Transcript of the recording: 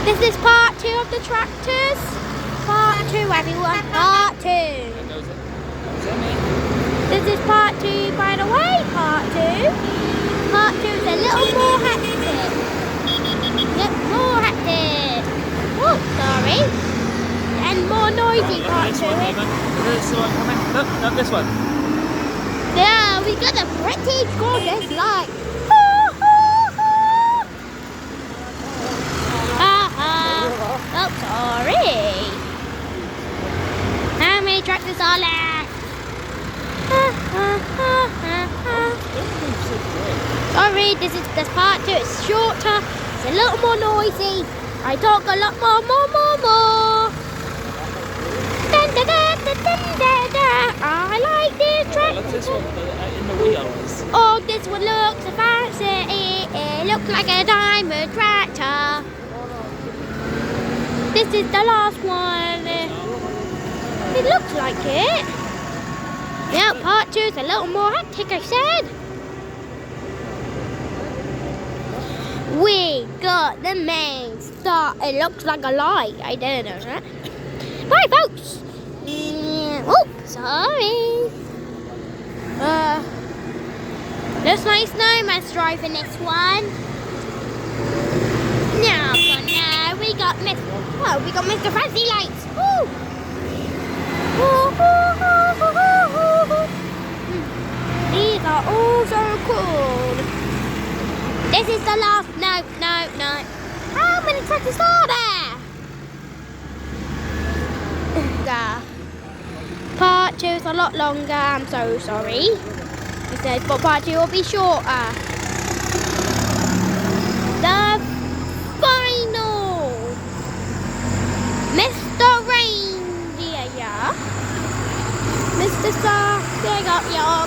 This is part 2 of the tractors. Part 2, everyone. Part 2. This is part 2, by the way. Part 2. Part 2 is a little more hectic. Yep, more hectic. Oh, sorry. And more noisy part 2. Look, this one. Yeah, we got a pretty gorgeous light. Oh, sorry. How many tractors are left? Sorry, this part 2. It's shorter. It's a little more noisy. I talk a lot more. Dun, dun, dun, dun, dun, dun, dun. I like this tractor. Look, this one in the wheels. Oh, this one looks fancy. It looks like a diamond tractor. This is the last one. It looks like it. Yeah, part 2 is a little more hectic, I said. We got the main star. It looks like a light. I didn't know that. Bye, folks. Oh, sorry. Looks like Snowman's driving this one. Now, we got Mr. Fancy Lights. Woo! These are all so cool. This is the last. No. How many tractors are there? Part 2 is a lot longer. I'm so sorry. He said, but part 2 will be shorter. The final Mr. Reindeer, yeah? Mr. Star, pick up your